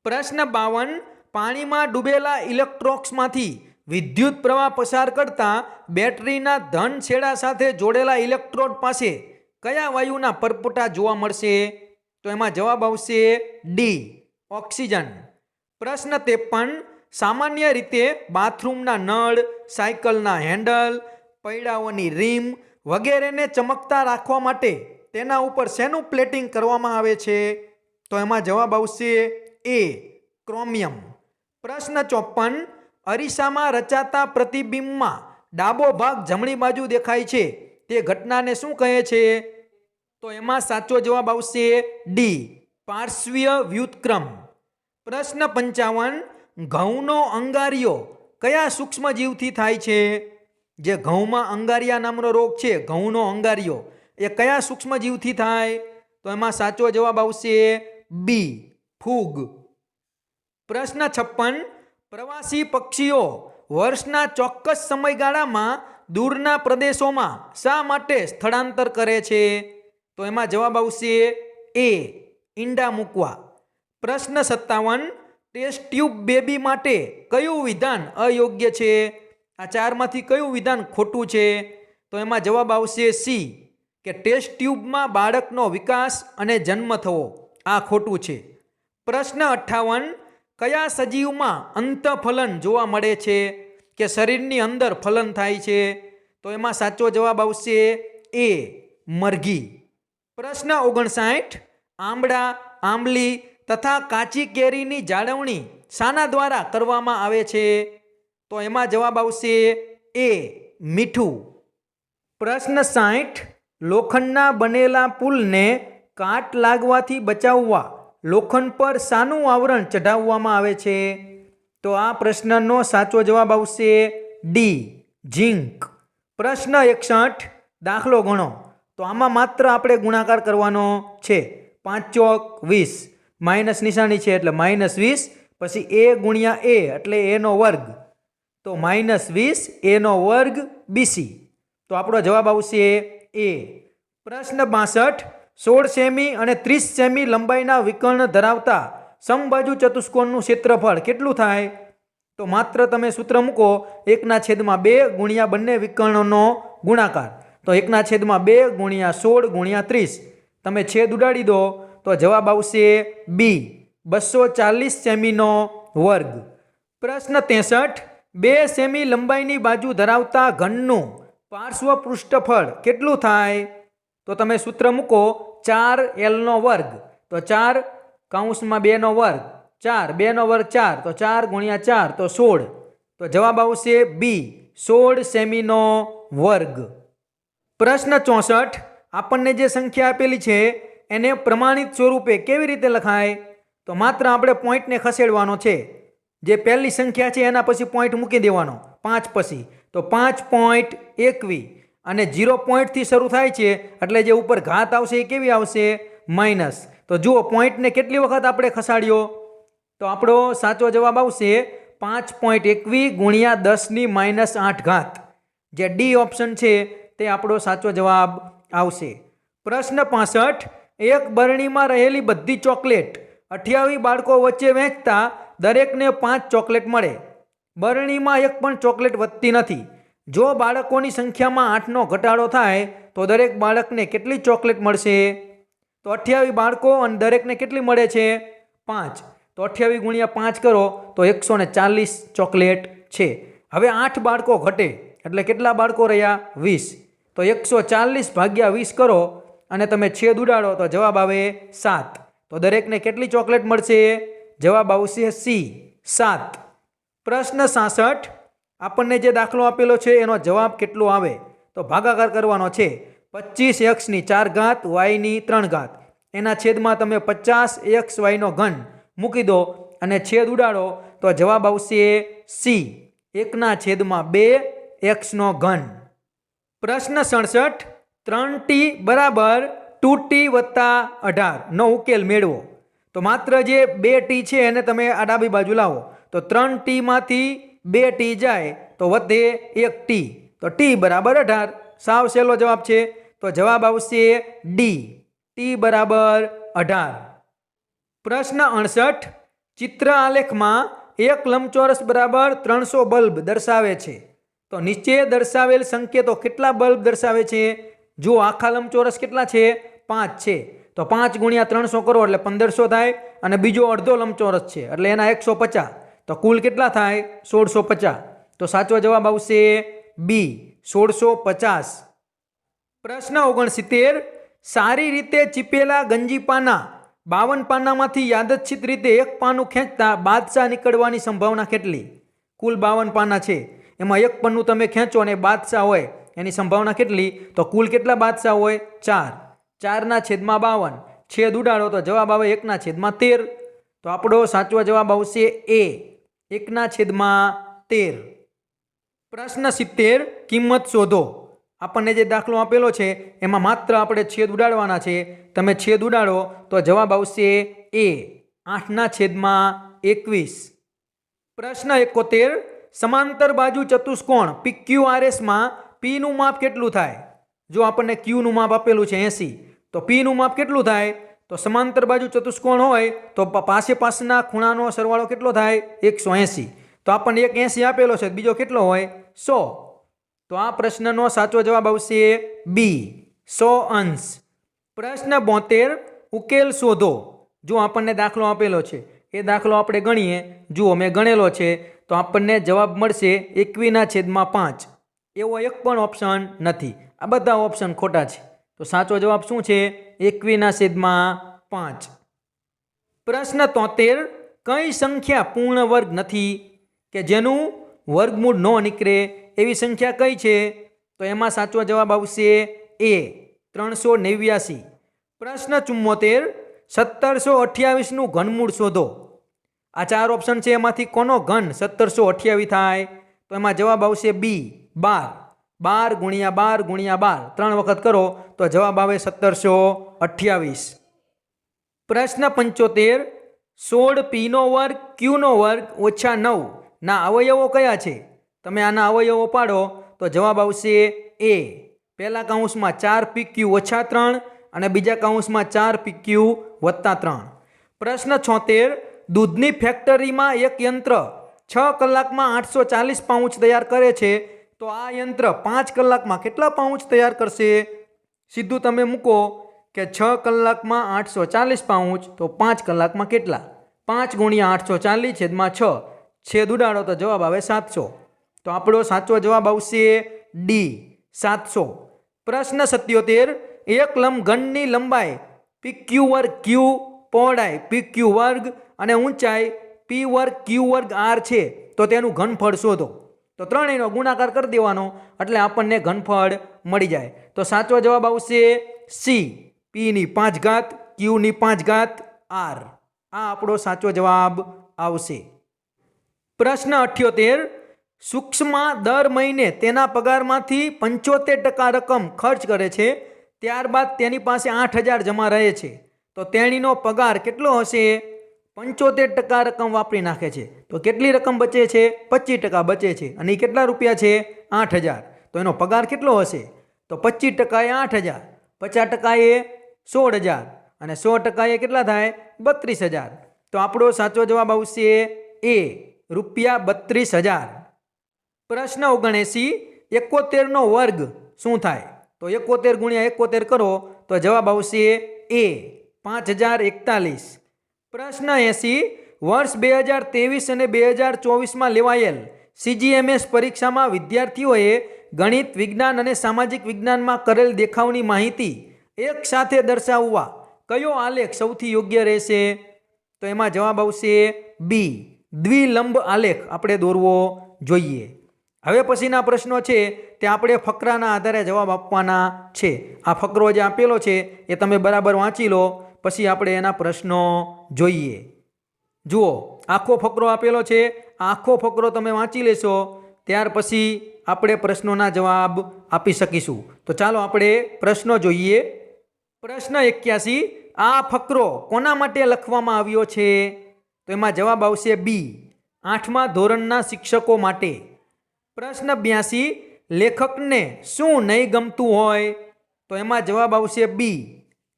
પ્રશ્ન 52, પાણીમાં ડૂબેલા ઇલેક્ટ્રોડ્સમાંથી વિદ્યુત પ્રવાહ પસાર કરતા બેટરીના ધન છેડા સાથે જોડેલા ઇલેક્ટ્રોડ પાસે કયા વાયુના પરપોટા જોવા મળશે? તો એમાં જવાબ આવશે ડી ઓક્સિજન. પ્રશ્ન 53, સામાન્ય રીતે બાથરૂમના નળ, સાયકલના હેન્ડલ, પૈડાઓની રીમ વગેરેને ચમકતા રાખવા માટે તેના ઉપર શેનું પ્લેટિંગ કરવામાં આવે છે? તો એમાં જવાબ આવશે એ ક્રોમિયમ. પ્રશ્ન 54, અરીસામાં રચાતા પ્રતિબિંબમાં ડાબો ભાગ જમણી બાજુ દેખાય છે તે ઘટનાને શું કહે છે? તો એમાં સાચો જવાબ આવશે ડી પાર્શ્વીય વ્યુત્ક્રમ. પ્રશ્ન 55, ઘઉંનો અંગારિયો કયા સૂક્ષ્મજીવથી થાય છે? જે ઘઉંમાં અંગારિયા નામનો રોગ છે, ઘઉંનો અંગારિયો, એ કયા સૂક્ષ્મજીવથી થાય? તો એમાં સાચો જવાબ આવશે બી ફૂગ. પ્રશ્ન 56, પ્રવાસી પક્ષીઓ વર્ષના ચોક્કસ સમયગાળામાં દૂરના પ્રદેશોમાં શા માટે સ્થળાંતર કરે છે? તો એમાં જવાબ આવશે એ ઈંડા મૂકવા. પ્રશ્ન 57, ટેસ્ટ ટ્યુબ બેબી માટે કયું વિધાન અયોગ્ય છે? આ ચારમાંથી કયું વિધાન ખોટું છે? તો એમાં જવાબ આવશે સી કે ટેસ્ટ ટ્યુબમાં બાળકનો વિકાસ અને જન્મ થવો, આ ખોટું છે. પ્રશ્ન 58, કયા સજીવમાં અંતઃફલન જોવા મળે છે કે શરીરની અંદર ફલન થાય છે? તો એમાં સાચો જવાબ આવશે એ મરઘી. પ્રશ્ન 59, આંબળા, આંબલી તથા કાચી કેરીની જાળવણી શાના દ્વારા કરવામાં આવે છે? તો એમાં જવાબ આવશે એ મીઠું. પ્રશ્ન 60, લોખંડના બનેલા પુલને કાટ લાગવાથી બચાવવા લોખંડ પર શાનું આવરણ ચઢાવવામાં આવે છે? તો આ પ્રશ્નનો સાચો જવાબ આવશે ડી ઝીંક. પ્રશ્ન 61, દાખલો ગણો. તો આમાં માત્ર આપણે ગુણાકાર કરવાનો છે. 5 ચોક 20, માઇનસ નિશાની છે એટલે -20, પછી એ ગુણ્યા એ એટલે એનો વર્ગ, તો -20 એનો વર્ગ બીસી. તો આપણો જવાબ આવશે એ. પ્રશ્ન 62, 16 સેમી અને 30 સેમી લંબાઈના વિકર્ણ ધરાવતા સમબાજુ ચતુષ્કોણનું ક્ષેત્રફળ કેટલું થાય? તો માત્ર તમે સૂત્ર મૂકો 1/2 ગુણ્યા બંને વિકર્ણોનો ગુણાકાર. તો 1/2 ગુણ્યા 16 ગુણ્યા 30, તમે છેદ ઉડાડી દો તો જવાબ આવશે બી 240 સેમીનો વર્ગ. પ્રશ્ન 63, 2 સેમી લંબાઈની બાજુ ધરાવતા ઘનનું પાર્શ્વ પૃષ્ઠફળ કેટલું થાય? તો તમે સૂત્ર મૂકો 4L નો વર્ગ, તો 4 કૌંસમાં 2 નો વર્ગ, 4 2 નો વર્ગ 4, તો 4 ગુણ્યા 4 તો 16. તો જવાબ આવશે બી 16 સેમીનો વર્ગ. પ્રશ્ન 64, આપણને જે સંખ્યા આપેલી છે એને પ્રમાણિત સ્વરૂપે કેવી રીતે લખાય? તો માત્ર આપણે પોઈન્ટને ખસેડવાનો છે. જે પહેલી સંખ્યા છે એના પછી પોઈન્ટ મૂકી દેવાનો 5 પછી, તો 5.21 અને 0 પોઈન્ટથી શરૂ થાય છે એટલે જે ઉપર ઘાત આવશે એ કેવી આવશે? માઇનસ. તો જુઓ પોઈન્ટને કેટલી વખત આપણે ખસાડ્યો? તો આપણો સાચો જવાબ આવશે 5.21 ગુણ્યા 10⁻8 ઘાત. જે ડી ઓપ્શન છે તે આપણો સાચો જવાબ આવશે. પ્રશ્ન 65, એક બરણીમાં રહેલી બધી ચોકલેટ 28 બાળકો વચ્ચે વહેંચતા દરેકને 5 ચોકલેટ મળે. બરણીમાં એક પણ ચોકલેટ વધતી નથી. જો બાળકોની સંખ્યામાં 8નો ઘટાડો થાય તો દરેક બાળકને કેટલી ચોકલેટ મળશે? તો 28 બાળકો અને દરેકને કેટલી મળે છે? 5. તો 28 ગુણ્યા 5 કરો તો 140 ચોકલેટ છે. હવે 8 બાળકો ઘટે એટલે કેટલા બાળકો રહ્યા? 20. તો 140 ભાગ્યા 20 કરો અને તમે છેદ ઉડાડો તો જવાબ આવે 7. તો દરેકને કેટલી ચોકલેટ મળશે? જવાબ આવશે સી, 7. પ્રશ્ન 66. આપણને જે દાખલો આપેલો છે એનો જવાબ કેટલો આવે? તો ભાગાકાર કરવાનો છે. 25x ની 4 ઘાત y ની 3 ઘાત એના છેદમાં તમે 50xy નો ઘન મૂકી દો અને છેદ ઉડાડો તો જવાબ આવશે સી, 1/2x નો ઘન. પ્રશ્ન 67. 3t બરાબર 2t વત્તા 18 નો ઉકેલ મેળવો. તો માત્ર જે 2t છે એને તમે આ ડાબી બાજુ લાવો તો 3t માંથી 2t જાય તો વધે 1t. તો t બરાબર 18. સાવ સહેલો જવાબ છે. તો જવાબ આવશે ડી, t બરાબર 18. પ્રશ્ન 68. ચિત્ર આલેખમાં એક લંબચોરસ બરાબર 300 બલ્બ દર્શાવે છે. તો નીચે દર્શાવેલ સંકેતો કેટલા બલ્બ દર્શાવે છે? જો આખા લંબચોરસ કેટલા છે? 5 છે. તો 5 ગુણ્યા 300 કરો એટલે 1500 થાય અને બીજો અડધો લંબચોરસ છે એટલે એના 150. તો કુલ કેટલા થાય? 1650. તો સાચો જવાબ આવશે બી, 1650. પ્રશ્ન 69. સારી રીતે ચીપેલા ગંજીપાના 52 પાનામાંથી યાદચ્છિક રીતે એક પાનું ખેંચતા બાદશાહ નીકળવાની સંભાવના કેટલી? કુલ 52 પાના છે એમાં એક પન્નું તમે ખેંચો અને બાદશાહ હોય એની સંભાવના કેટલી? તો કુલ કેટલા બાદશાહ હોય? 4. 4/52 છેદ ઉડાડો તો જવાબ આવે 1/13. તો આપણો સાચો જવાબ આવશે એ, 1/13. પ્રશ્ન 70. કિંમત શોધો. આપણને જે દાખલો આપેલો છે એમાં માત્ર આપણે છેદ ઉડાડવાના છે. તમે છેદ ઉડાડો તો જવાબ આવશે એ, 8/21. પ્રશ્ન 71. સમાંતર બાજુ ચતુષ્કોણ PQRSમાં P નું માપ કેટલું થાય? જો આપણને Q નું માપ આપેલું છે 80 તો P નું માપ કેટલું થાય? તો સમાંતર બાજુ ચતુષ્કોણ હોય તો પાસેના ખૂણાનો સરવાળો કેટલો થાય? 180. તો આપણને એક 80 આપેલો છે બીજો કેટલો હોય? 100. તો આ પ્રશ્નનો સાચો જવાબ આવશે બી, 100 અંશ. પ્રશ્ન 72. ઉકેલ શોધો. જો આપણને દાખલો આપેલો છે એ દાખલો આપણે ગણીએ. જુઓ મેં ગણેલો છે તો આપણને જવાબ મળશે 21/5. એવો એક પણ ઓપ્શન નથી. આ બધા ઓપ્શન ખોટા છે. તો સાચો જવાબ શું છે? 21/5. પ્રશ્ન 73. કઈ સંખ્યા પૂર્ણ વર્ગ નથી કે જેનું વર્ગમૂળ ન નીકળે એવી સંખ્યા કઈ છે? તો એમાં સાચો જવાબ આવશે એ, 389. પ્રશ્ન 74. 1728 નું ઘનમૂળ શોધો. આ 4 ઓપ્શન છે એમાંથી કોનો ઘન 1728 થાય? તો એમાં જવાબ આવશે બી, 12. 12 ગુણ્યા 12 ગુણ્યા 12 3 વખત કરો તો જવાબ આવે 1728. પ્રશ્ન 75. 16p નો વર્ગ q નો વર્ગ ઓછા 9 ના અવયવો કયા છે? તમે આના અવયવો પાડો તો જવાબ આવશે એ. પહેલા કૌંસમાં 4pq ઓછા 3 અને બીજા કૌંસમાં 4pq વત્તા 3. પ્રશ્ન 76. દૂધની ફેક્ટરીમાં એક યંત્ર 6 કલાકમાં 840 પાઉચ તૈયાર કરે છે તો આ યંત્ર 5 કલાકમાં કેટલા પાઉચ તૈયાર કરશે? સીધું તમે મૂકો કે 6 કલાકમાં 840 પાઉચ તો 5 કલાકમાં કેટલા? 5 ગુણ્યા 840 છેદમાં 6 છેદ ઉડાડો તો જવાબ આવે 700. તો આપણો સાચો જવાબ આવશે ડી, 700. પ્રશ્ન 77. એક લંબઘનની લંબાઈ PQ વર્ગ Q, પહોળાઈ PQ વર્ગ અને ઊંચાઈ P વર્ગ Q વર્ગ R છે તો તેનું ઘનફળ શોધો. તો ત્રણેયનો ગુણાકાર કરી દેવાનો એટલે આપણને ઘનફળ મળી જાય. તો સાચો જવાબ આવશે સી, P ની 5 ઘાત Q ની 5 ઘાત R. આ આપણો સાચો જવાબ આવશે. પ્રશ્ન 78. સૂક્ષ્મમાં દર મહિને તેના પગારમાંથી 75% રકમ ખર્ચ કરે છે ત્યારબાદ તેની પાસે 8000 જમા રહે છે તો તેણીનો પગાર કેટલો હશે? 75% રકમ વાપરી નાખે છે તો કેટલી રકમ બચે છે? 25% બચે છે અને એ કેટલા રૂપિયા છે? 8000. તો એનો પગાર કેટલો હશે? તો 25% એ 8000, 50% એ 16000 અને 100% એ કેટલા થાય? 32000. તો આપણો સાચો જવાબ આવશે એ, રૂપિયા 32000. પ્રશ્ન 79. 71 નો વર્ગ શું થાય? તો 71 ગુણ્યા 71 કરો તો જવાબ આવશે એ, 5041. પ્રશ્ન 80. વર્ષ 2023 અને 2024માં લેવાયેલ CGMS પરીક્ષામાં વિદ્યાર્થીઓએ ગણિત, વિજ્ઞાન અને સામાજિક વિજ્ઞાનમાં કરેલ દેખાવની માહિતી એક સાથે દર્શાવવા કયો આલેખ સૌથી યોગ્ય રહેશે? તો એમાં જવાબ આવશે બી, દ્વિલંબ આલેખ આપણે દોરવો જોઈએ. હવે પછીના પ્રશ્નો છે તે આપણે ફકરાના આધારે જવાબ આપવાના છે. આ ફકરો જે આપેલો છે એ તમે બરાબર વાંચી લો, પછી આપણે એના પ્રશ્નો જોઈએ. જુઓ, આખો ફકરો આપેલો છે, આખો ફકરો તમે વાંચી લેશો ત્યાર પછી આપણે પ્રશ્નોના જવાબ આપી શકીશું. તો ચાલો આપણે પ્રશ્નો જોઈએ. પ્રશ્ન 81, આ ફકરો કોના માટે લખવામાં આવ્યો છે? તો એમાં જવાબ આવશે બી, 8મા ધોરણના શિક્ષકો માટે. પ્રશ્ન 82, લેખકને શું નહીં ગમતું હોય? તો એમાં જવાબ આવશે બી,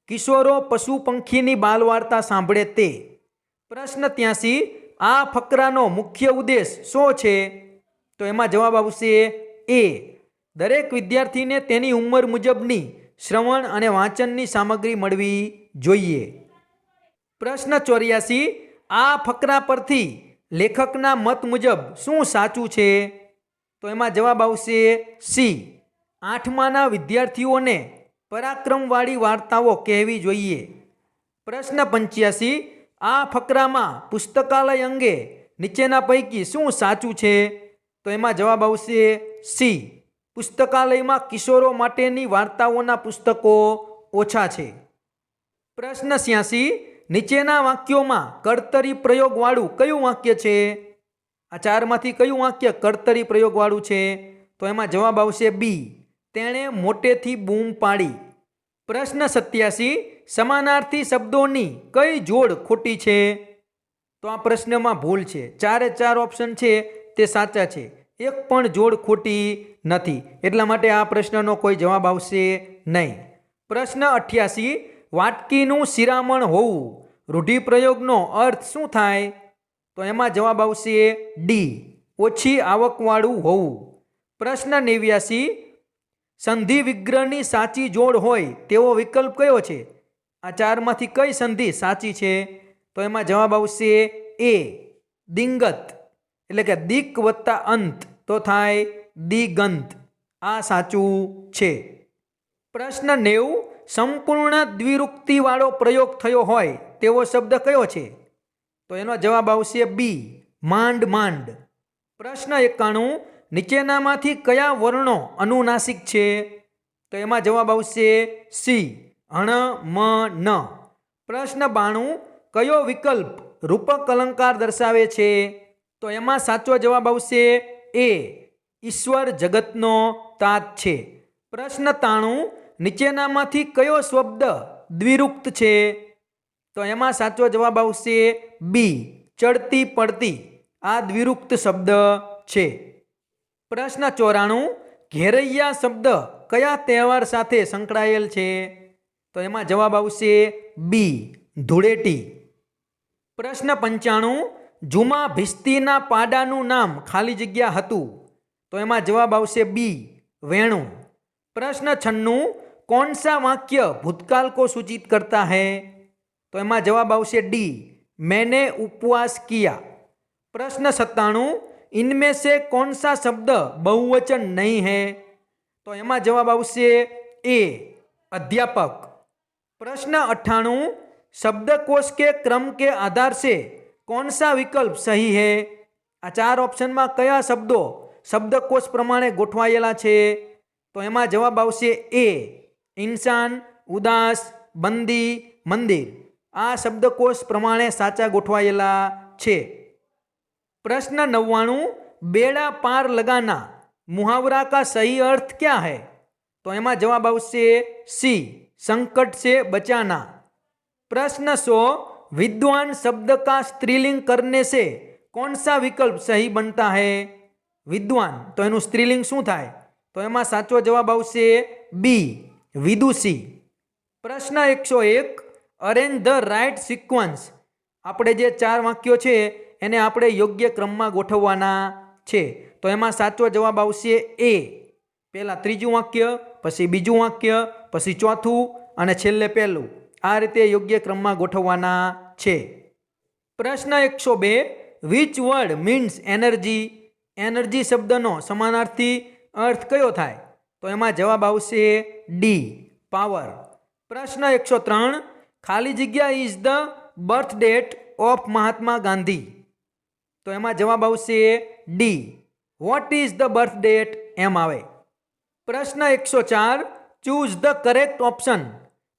કિશોરો પશુ પંખીની બાલવાર્તા સાંભળે તે. પ્રશ્ન 83, આ ફકરાનો મુખ્ય ઉદ્દેશ શું છે? તો એમાં જવાબ આવશે એ, દરેક વિદ્યાર્થીને તેની ઉંમર મુજબની શ્રવણ અને વાંચનની સામગ્રી મળવી જોઈએ. પ્રશ્ન 84, આ ફકરા પરથી લેખકના મત મુજબ શું સાચું છે? તો એમાં જવાબ આવશે સી, 8માના વિદ્યાર્થીઓને પરાક્રમવાળી વાર્તાઓ કહેવી જોઈએ. પ્રશ્ન 85, આ ફકરામાં પુસ્તકાલય અંગે નીચેના પૈકી શું સાચું છે? તો એમાં જવાબ આવશે સી, પુસ્તકાલયમાં કિશોરો માટેની વાર્તાઓના પુસ્તકો ઓછા છે. પ્રશ્ન 86, નીચેના વાક્યોમાં કર્તરી પ્રયોગવાળું કયું વાક્ય છે? આ ચારમાંથી કયું વાક્ય કર્તરી પ્રયોગવાળું છે? તો એમાં જવાબ આવશે બી, તેણે મોટેથી બૂમ પાડી. પ્રશ્ન 87, સમાનાર્થી શબ્દોની કઈ જોડ ખોટી છે? તો આ પ્રશ્નમાં ભૂલ છે. 4 ઓપ્શન છે તે સાચા છે, એક પણ જોડ ખોટી નથી, એટલા માટે આ પ્રશ્નનો કોઈ જવાબ આવશે નહીં. પ્રશ્ન 88, વાટકીનું શિરામણ હોવું રૂઢિપ્રયોગનો અર્થ શું થાય? તો એમાં જવાબ આવશે ડી, ઓછી આવકવાળું હોવું. પ્રશ્ન 89, સંધિ વિગ્રહની સાચી જોડ હોય તેવો વિકલ્પ કયો છે? આ ચારમાંથી કઈ સંધિ સાચી છે? તો એમાં જવાબ આવશે એ, દિંગત, એટલે કે દિક વત્તા અંત તો થાય દિગંત. આ સાચું છે. પ્રશ્ન 90, સંપૂર્ણ દ્વિરુક્તિવાળો પ્રયોગ થયો હોય તેવો શબ્દ કયો છે? તો એનો જવાબ આવશે બી, માંડ માંડ. પ્રશ્ન 91, નીચેનામાંથી કયા વર્ણો અનુનાસિક છે? તો એમાં જવાબ આવશે સી, અણ, મ, ન. પ્રશ્ન 92, કયો વિકલ્પ રૂપક અલંકાર દર્શાવે છે? તો એમાં સાચો જવાબ આવશે એ, ઈશ્વર જગતનો તાત છે. પ્રશ્ન 93, નીચેનામાંથી કયો શબ્દ દ્વિરુક્ત છે? તો એમાં સાચો જવાબ આવશે બી, ચડતી પડતી. આ દ્વિરુક્ત શબ્દ છે. પ્રશ્ન 94, ઘેરૈયા શબ્દ કયા તહેવાર સાથે સંકળાયેલ છે? તો એમાં જવાબ આવશે બી, ધૂળેટી. પ્રશ્ન 95, જુમા ભિસ્તીના પાડાનું નામ ખાલી જગ્યા હતું. તો એમાં જવાબ આવશે બી, વેણું. પ્રશ્ન 96, कौन सा वाक्य भूतकाल को सूचित करता है? तो एमा जवाब आवशे डी, मैंने उपवास किया. प्रश्न 97, इनमें से कौन सा शब्द बहुवचन नहीं है? तो एमा जवाब आवशे ए, अध्यापक. प्रश्न 98, शब्दकोश के क्रम के आधार से कौन सा विकल्प सही है? आ 4 ऑप्शन में कया शब्दों शब्दकोश प्रमाणे गोठवायेला छे? तो एमा जवाब आवशे ए, इंसान, उदास, बंदी, मंदिर. आ शब्दकोश प्रमाणे साचा गोठवायेला छे. प्रश्न 99, बेड़ा पार लगाना मुहावरा का सही अर्थ क्या है? तो एमा जवाब आवशे सी, संकट से बचाना. प्रश्न 100, विद्वान शब्द का स्त्रीलिंग करने से कौन सा विकल्प सही बनता है? विद्वान तो एनु स्त्रीलिंग शुं थाय? तो एमा साचो जवाब आवशे बी, विदुषी. प्रश्न 101, अरेंज ध राइट सीक्वन्स. आपणे जे 4 वाक्यो छे एने आपणे योग्य क्रम में गोठववाना छे. तो एमा साचो जवाब आवशे ए, पहेला त्रीजुं वाक्य, पछी बीजुं वाक्य, पछी चौथुं अने छेल्ले पहेलुं. आ रीते योग्य क्रम में गोठववाना छे. પ્રશ્ન 102, which word means energy? Energy શબ્દનો સમાનાર્થી અર્થ કયો થાય? તો એમાં જવાબ આવશે ડી, પાવર. પ્રશ્ન 103, ખાલી જગ્યા is the birth date of Mahatma Gandhi? તો એમાં જવાબ આવશે D, what is the birth date, એમ આવે. પ્રશ્ન 104, ચૂઝ ધ કરેક્ટ ઓપ્શન.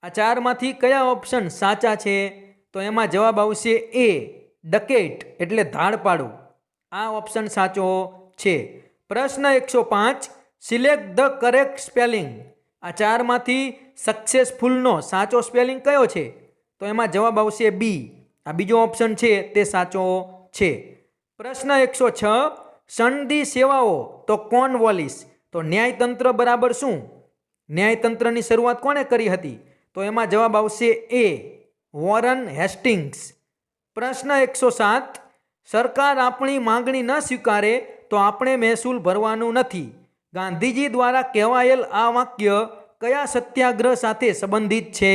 આ ચારમાંથી કયા ઓપ્શન સાચા છે? તો એમાં જવાબ આવશે એ, ડકેટ એટલે ધાડપાડું. આ ઓપ્શન સાચો છે. પ્રશ્ન 105, સિલેક્ટ ધ કરેક્ટ સ્પેલિંગ. આ ચારમાંથી સક્સેસફુલનો સાચો સ્પેલિંગ કયો છે? તો એમાં જવાબ આવશે બી, આ બીજો ઓપ્શન છે તે સાચો છે. પ્રશ્ન 106, સનદી સેવાઓ તો કોણ વોલિસ? તો ન્યાયતંત્ર બરાબર શું? ન્યાયતંત્રની શરૂઆત કોણે કરી હતી? તો એમાં જવાબ આવશે એ, વોરન હેસ્ટિંગ્સ. પ્રશ્ન 107, સરકાર આપણી માંગણી ન સ્વીકારે તો આપણે મહેસૂલ ભરવાનું નથી. ગાંધીજી દ્વારા કહેવાયેલ આ વાક્ય કયા સત્યાગ્રહ સાથે સંબંધિત છે?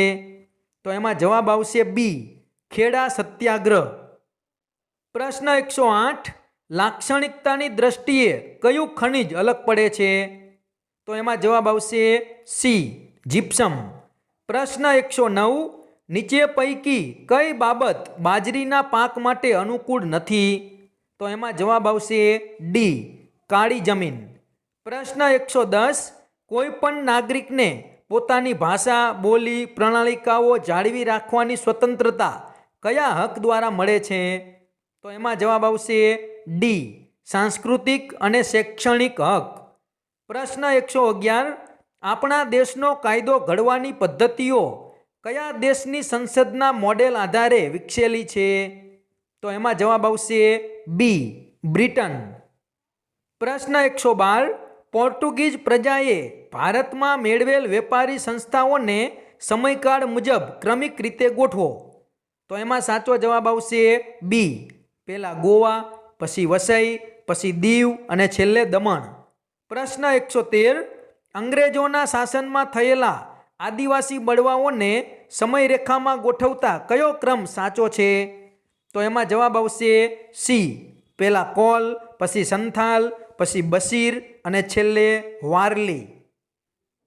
તો એમાં જવાબ આવશે બી, ખેડા સત્યાગ્રહ. પ્રશ્ન 108, લાક્ષણિકતાની દ્રષ્ટિએ કયું ખનિજ અલગ પડે છે? તો એમાં જવાબ આવશે સી, જીપ્સમ. પ્રશ્ન 109, નીચે પૈકી કઈ બાબત બાજરીના પાક માટે અનુકૂળ નથી? તો એમાં જવાબ આવશે ડી, કાળી જમીન. પ્રશ્ન 110, કોઈ પણ નાગરિકને પોતાની ભાષા, બોલી, પ્રણાલિકાઓ જાળવી રાખવાની સ્વતંત્રતા કયા હક દ્વારા મળે છે? તો એમાં જવાબ આવશે ડી, સાંસ્કૃતિક અને શૈક્ષણિક હક. પ્રશ્ન 111, આપણા દેશનો કાયદો ઘડવાની પદ્ધતિઓ કયા દેશની સંસદના મોડેલ આધારે વિકસેલી છે? તો એમાં જવાબ આવશે બી, બ્રિટન. પ્રશ્ન 112, પોર્ટુગીઝ પ્રજાએ ભારતમાં મેળવેલ વેપારી સંસ્થાઓને સમયકાળ મુજબ ક્રમિક રીતે ગોઠવો. તો એમાં સાચો જવાબ આવશે બી, પહેલાં ગોવા, પછી વસઈ, પછી દીવ અને છેલ્લે દમણ. પ્રશ્ન 113, અંગ્રેજોના શાસનમાં થયેલા આદિવાસી બળવાઓને સમયરેખામાં ગોઠવતા કયો ક્રમ સાચો છે? તો એમાં જવાબ આવશે સી, પહેલાં કોલ, પછી સંથાલ, પછી બશીર અને છેલ્લે વારલી.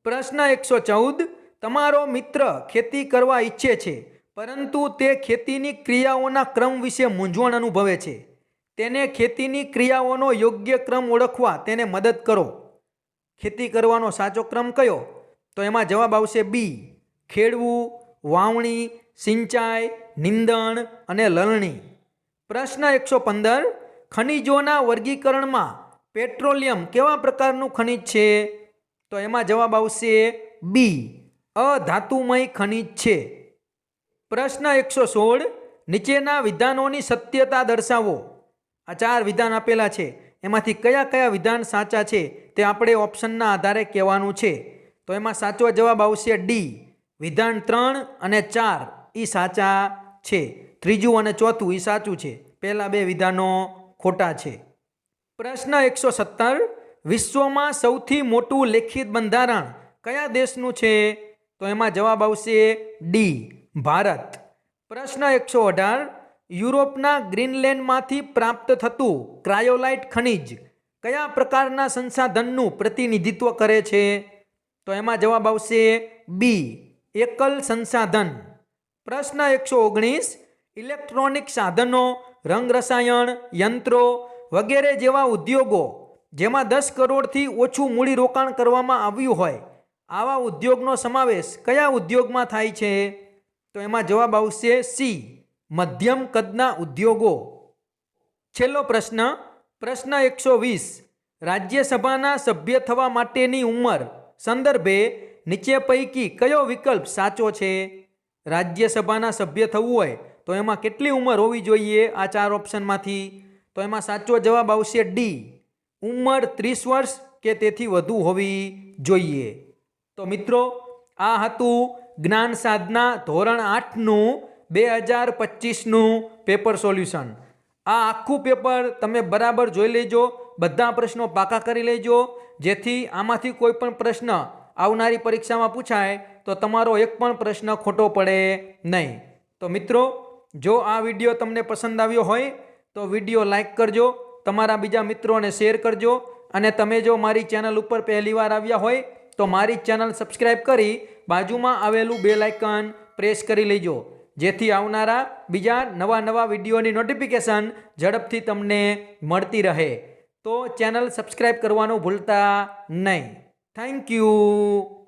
પ્રશ્ન 114, તમારો મિત્ર ખેતી કરવા ઈચ્છે છે પરંતુ તે ખેતીની ક્રિયાઓના ક્રમ વિશે મૂંઝવણ અનુભવે છે. તેને ખેતીની ક્રિયાઓનો યોગ્ય ક્રમ ઓળખવા તેને મદદ કરો. ખેતી કરવાનો સાચો ક્રમ કયો? તો એમાં જવાબ આવશે બી, ખેડવું, વાવણી, સિંચાઈ, નિંદણ અને લણણી. પ્રશ્ન 115, ખનિજોના વર્ગીકરણમાં પેટ્રોલિયમ કેવા પ્રકારનું ખનિજ છે? તો એમાં જવાબ આવશે બી, અધાતુમય ખનિજ છે. પ્રશ્ન 116, નીચેના વિધાનોની સત્યતા દર્શાવો. આ 4 વિધાન આપેલા છે, એમાંથી કયા કયા વિધાન સાચા છે તે આપણે ઓપ્શનના આધારે કહેવાનું છે. તો એમાં સાચો જવાબ આવશે ડી, વિધાન 3 અને 4 એ સાચા છે. ત્રીજું અને ચોથું એ સાચું છે. પહેલાં 2 વિધાનો ખોટા છે. પ્રશ્ન 117, વિશ્વમાં સૌથી મોટું લેખિત બંધારણ કયા દેશનું છે? તો એમાં જવાબ આવશે ડી, ભારત. પ્રશ્ન 118, યુરોપના ગ્રીનલેન્ડમાંથી પ્રાપ્ત થતું ક્રાયોલાઇટ ખનિજ કયા પ્રકારના સંસાધનનું પ્રતિનિધિત્વ કરે છે? તો એમાં જવાબ આવશે બી, એકલ સંસાધન. પ્રશ્ન 119, ઇલેક્ટ્રોનિક સાધનો, રંગરસાયણ, યંત્રો વગેરે જેવા ઉદ્યોગો જેમાં 10 કરોડથી ઓછું મૂડીરોકાણ કરવામાં આવ્યું હોય આવા ઉદ્યોગનો સમાવેશ કયા ઉદ્યોગમાં થાય છે? તો એમાં જવાબ આવશે સી, મધ્યમ કદના ઉદ્યોગો. છેલ્લો પ્રશ્ન, પ્રશ્ન 120, રાજ્યસભાના સભ્ય થવા માટેની ઉંમર સંદર્ભે નીચે પૈકી કયો વિકલ્પ સાચો છે? રાજ્યસભાના સભ્ય થવું હોય તો એમાં કેટલી ઉંમર હોવી જોઈએ આ 4 ઓપ્શનમાંથી? તો એમાં સાચો જવાબ આવશે ડી, ઉંમર 30 વર્ષ કે તેથી વધુ હોવી જોઈએ. તો મિત્રો, આ હતું જ્ઞાન સાધના ધોરણ 8નું 2025નું પેપર સોલ્યુશન. આ આખું પેપર તમે બરાબર જોઈ લેજો, બધા પ્રશ્નો પાકા કરી લેજો, જેથી આમાંથી કોઈ પણ પ્રશ્ન આવનારી પરીક્ષામાં પૂછાય તો તમારો એક પણ પ્રશ્ન ખોટો પડે નહીં. તો મિત્રો, જો આ વિડીયો તમને પસંદ આવ્યો હોય તો વિડીયો લાઈક કરજો, તમારા બીજા મિત્રોને શેર કરજો અને તમે જો મારી ચેનલ ઉપર પહેલીવાર આવ્યા હોય તો મારી ચેનલ સબસ્ક્રાઈબ કરી બાજુમાં આવેલું બેલ આઇકન પ્રેસ કરી લેજો, જેથી આવનારા બીજા નવા વિડીયોની નોટિફિકેશન ઝડપથી તમને મળતી રહે. તો ચેનલ સબસ્ક્રાઈબ કરવાનું ભૂલતા નહીં. Thank you.